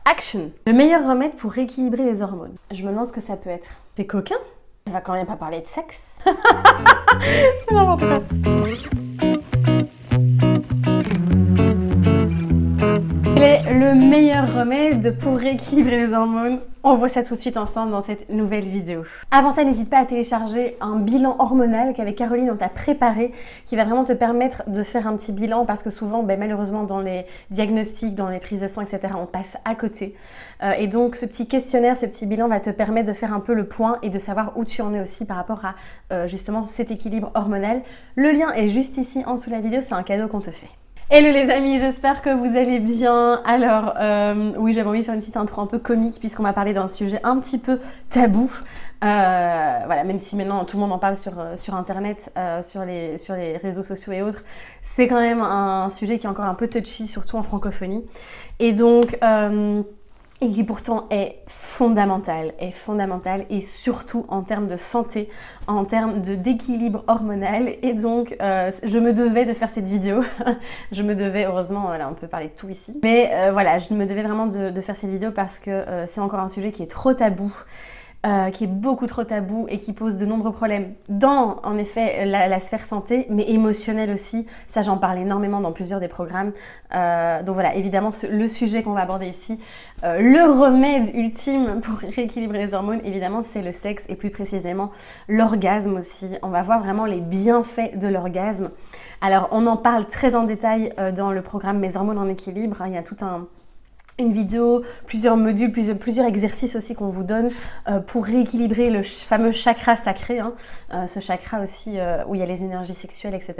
action! Le meilleur remède pour rééquilibrer les hormones. Je me demande ce que ça peut être. C'est coquin? On va quand même pas parler de sexe. C'est n'importe quoi. Quel est le meilleur remède pour rééquilibrer les hormones? On voit ça tout de suite ensemble dans cette nouvelle vidéo. Avant ça, n'hésite pas à télécharger un bilan hormonal qu'avec Caroline on t'a préparé, qui va vraiment te permettre de faire un petit bilan parce que souvent, malheureusement, dans les diagnostics, dans les prises de sang, etc., on passe à côté. Et donc, ce petit questionnaire, ce petit bilan va te permettre de faire un peu le point et de savoir où tu en es aussi par rapport à justement cet équilibre hormonal. Le lien est juste ici en dessous de la vidéo, c'est un cadeau qu'on te fait. Hello les amis, j'espère que vous allez bien. Alors oui, j'avais envie de faire une petite intro un peu comique puisqu'on va parler d'un sujet un petit peu tabou. Voilà, même si maintenant tout le monde en parle sur internet, sur les réseaux sociaux et autres, c'est quand même un sujet qui est encore un peu touchy, surtout en francophonie. Et donc et qui pourtant est fondamental et surtout en termes de santé, en termes d'équilibre hormonal. Et donc, je me devais de faire cette vidéo. Je me devais, heureusement, là on peut parler de tout ici. Mais voilà, je me devais vraiment de faire cette vidéo parce que c'est encore un sujet qui est trop tabou. Qui est beaucoup trop tabou et qui pose de nombreux problèmes dans, en effet, la sphère santé, mais émotionnelle aussi. Ça, j'en parle énormément dans plusieurs des programmes. Donc voilà, évidemment, le sujet qu'on va aborder ici, le remède ultime pour rééquilibrer les hormones, évidemment, c'est le sexe et plus précisément l'orgasme aussi. On va voir vraiment les bienfaits de l'orgasme. Alors, on en parle très en détail dans le programme Mes hormones en équilibre. Il y a tout une vidéo, plusieurs modules, plusieurs exercices aussi qu'on vous donne pour rééquilibrer le fameux chakra sacré, ce chakra aussi où il y a les énergies sexuelles, etc.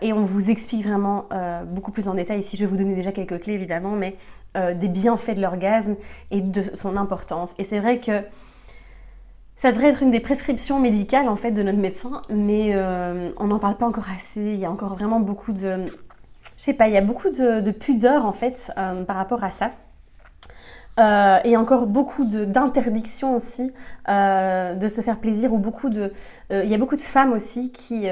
Et on vous explique vraiment beaucoup plus en détail. Ici, je vais vous donner déjà quelques clés, évidemment, mais des bienfaits de l'orgasme et de son importance. Et c'est vrai que ça devrait être une des prescriptions médicales, en fait, de notre médecin, mais on n'en parle pas encore assez. Il y a encore vraiment beaucoup de... Je sais pas, il y a beaucoup de pudeur en fait par rapport à ça. Et encore beaucoup d'interdictions aussi de se faire plaisir, ou il y a beaucoup de femmes aussi qui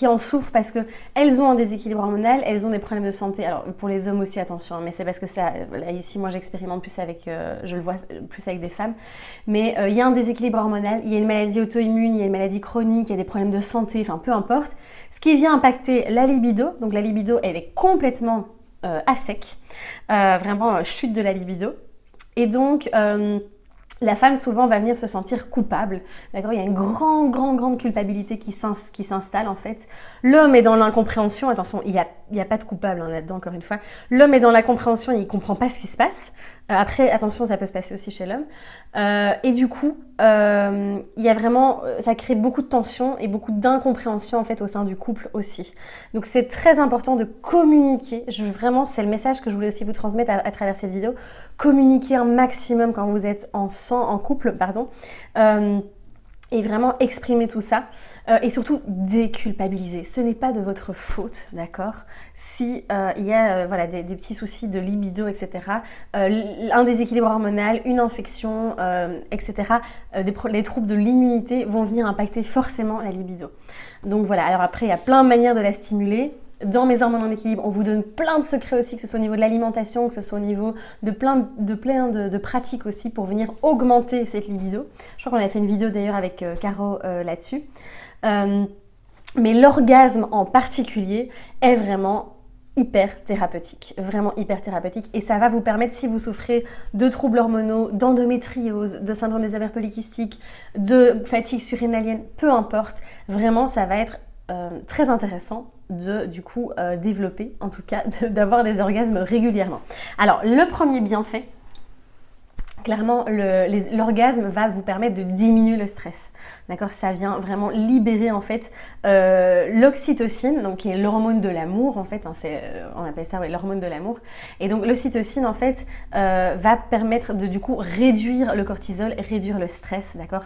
en souffrent parce qu'elles ont un déséquilibre hormonal, elles ont des problèmes de santé. Alors pour les hommes aussi, attention, mais c'est parce que ça, là, ici moi j'expérimente plus avec, je le vois plus avec des femmes, mais il y a un déséquilibre hormonal, il y a une maladie auto-immune, il y a une maladie chronique, il y a des problèmes de santé, enfin peu importe, ce qui vient impacter la libido. Donc la libido, elle est complètement à sec, vraiment chute de la libido. Et donc, la femme souvent va venir se sentir coupable, d'accord? Il y a une grande culpabilité qui s'installe en fait. L'homme est dans l'incompréhension, attention, il y a pas de coupable là-dedans encore une fois. L'homme est dans l'incompréhension, il comprend pas ce qui se passe. Après, attention, ça peut se passer aussi chez l'homme. Et du coup, il y a vraiment, ça crée beaucoup de tension et beaucoup d'incompréhension en fait au sein du couple aussi. Donc c'est très important de communiquer. Vraiment, c'est le message que je voulais aussi vous transmettre à travers cette vidéo. Communiquer un maximum quand vous êtes en couple, pardon. Et vraiment exprimer tout ça et surtout déculpabiliser. Ce n'est pas de votre faute, d'accord? Si il y a voilà, des petits soucis de libido, etc., un déséquilibre hormonal, une infection, etc., les troubles de l'immunité vont venir impacter forcément la libido. Donc voilà, alors après il y a plein de manières de la stimuler. Dans Mes hormones en équilibre, on vous donne plein de secrets aussi, que ce soit au niveau de l'alimentation, que ce soit au niveau de plein de pratiques aussi pour venir augmenter cette libido. Je crois qu'on avait fait une vidéo d'ailleurs avec Caro là-dessus. Mais l'orgasme en particulier est vraiment hyper thérapeutique, et ça va vous permettre, si vous souffrez de troubles hormonaux, d'endométriose, de syndrome des ovaires polykystiques, de fatigue surrénalienne, peu importe, vraiment ça va être très intéressant de du coup développer, en tout cas d'avoir des orgasmes régulièrement. Alors le premier bienfait, clairement l'orgasme va vous permettre de diminuer le stress, d'accord? Ça vient vraiment libérer en fait l'oxytocine, donc qui est l'hormone de l'amour en fait, on appelle ça l'hormone de l'amour. Et donc l'oxytocine en fait va permettre de du coup réduire le cortisol, réduire le stress, d'accord?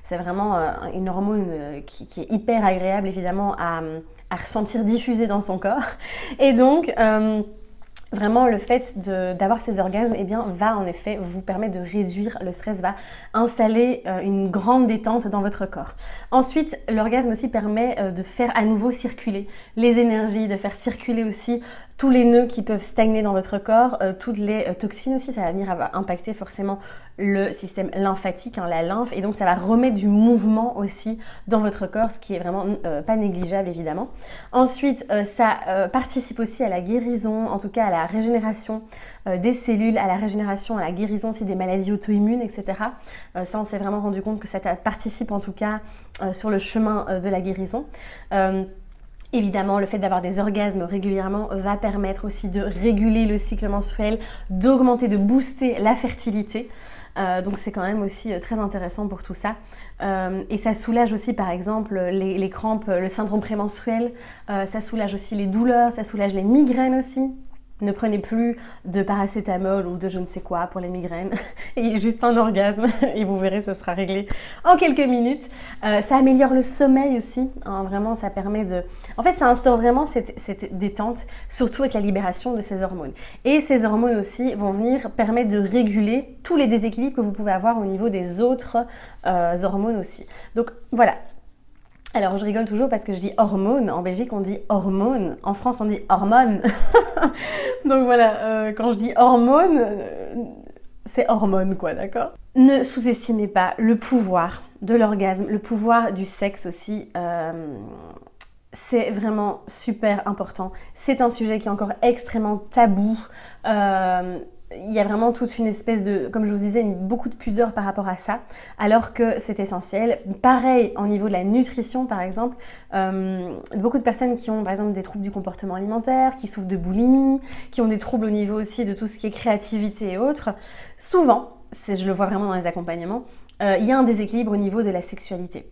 C'est vraiment une hormone qui est hyper agréable évidemment à ressentir diffuser dans son corps. Et donc Vraiment, le fait d'avoir ces orgasmes, eh bien, va en effet vous permettre de réduire le stress, va installer une grande détente dans votre corps. Ensuite, l'orgasme aussi permet de faire à nouveau circuler les énergies, de faire circuler aussi tous les nœuds qui peuvent stagner dans votre corps, toutes les toxines aussi, ça va venir impacter forcément le système lymphatique, hein, la lymphe, et donc ça va remettre du mouvement aussi dans votre corps, ce qui est vraiment pas négligeable évidemment. Ensuite, ça participe aussi à la guérison, en tout cas à la régénération des cellules, à la régénération, à la guérison aussi des maladies auto-immunes, etc. Ça, on s'est vraiment rendu compte que ça participe en tout cas sur le chemin de la guérison. Évidemment, le fait d'avoir des orgasmes régulièrement va permettre aussi de réguler le cycle menstruel, d'augmenter, de booster la fertilité. Donc c'est quand même aussi très intéressant pour tout ça. Et ça soulage aussi par exemple les crampes, le syndrome prémenstruel, ça soulage aussi les douleurs, ça soulage les migraines aussi. Ne prenez plus de paracétamol ou de je ne sais quoi pour les migraines. Et juste un orgasme et vous verrez, ce sera réglé en quelques minutes. Ça améliore le sommeil aussi. Hein, vraiment, ça permet de... En fait, ça instaure vraiment cette détente, surtout avec la libération de ces hormones. Et ces hormones aussi vont venir permettre de réguler tous les déséquilibres que vous pouvez avoir au niveau des autres hormones aussi. Donc voilà. Alors, je rigole toujours parce que je dis hormone. En Belgique, on dit hormone. En France, on dit hormone. Donc voilà, quand je dis hormone, c'est hormone quoi, d'accord? Ne sous-estimez pas le pouvoir de l'orgasme, le pouvoir du sexe aussi. C'est vraiment super important. C'est un sujet qui est encore extrêmement tabou. Il y a vraiment toute une espèce de, comme je vous disais, beaucoup de pudeur par rapport à ça, alors que c'est essentiel. Pareil, au niveau de la nutrition, par exemple, beaucoup de personnes qui ont, par exemple, des troubles du comportement alimentaire, qui souffrent de boulimie, qui ont des troubles au niveau aussi de tout ce qui est créativité et autres, souvent, je le vois vraiment dans les accompagnements, il y a un déséquilibre au niveau de la sexualité.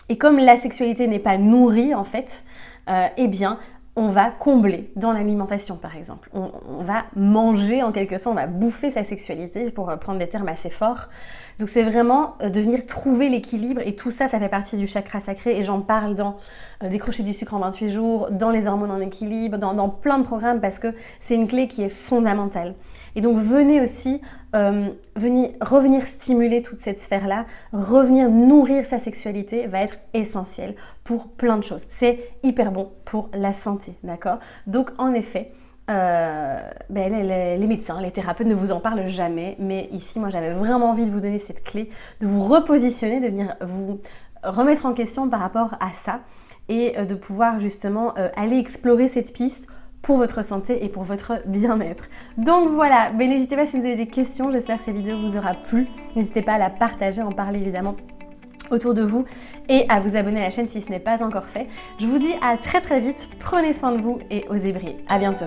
Et comme la sexualité n'est pas nourrie, en fait, eh bien, on va combler dans l'alimentation par exemple. On va manger en quelque sorte, on va bouffer sa sexualité pour prendre des termes assez forts. Donc c'est vraiment de venir trouver l'équilibre et tout ça, ça fait partie du chakra sacré et j'en parle dans Décrocher du sucre en 28 jours, dans les hormones en équilibre, dans plein de programmes parce que c'est une clé qui est fondamentale. Et donc venez aussi revenir stimuler toute cette sphère-là, revenir nourrir sa sexualité va être essentiel pour plein de choses. C'est hyper bon pour la santé, d'accord? Donc en effet, les médecins, les thérapeutes ne vous en parlent jamais, mais ici, moi, j'avais vraiment envie de vous donner cette clé, de vous repositionner, de venir vous remettre en question par rapport à ça et de pouvoir justement aller explorer cette piste pour votre santé et pour votre bien-être. Donc voilà, n'hésitez pas si vous avez des questions, j'espère que cette vidéo vous aura plu. N'hésitez pas à la partager, à en parler évidemment autour de vous et à vous abonner à la chaîne si ce n'est pas encore fait. Je vous dis à très très vite, prenez soin de vous et osez briller. À bientôt.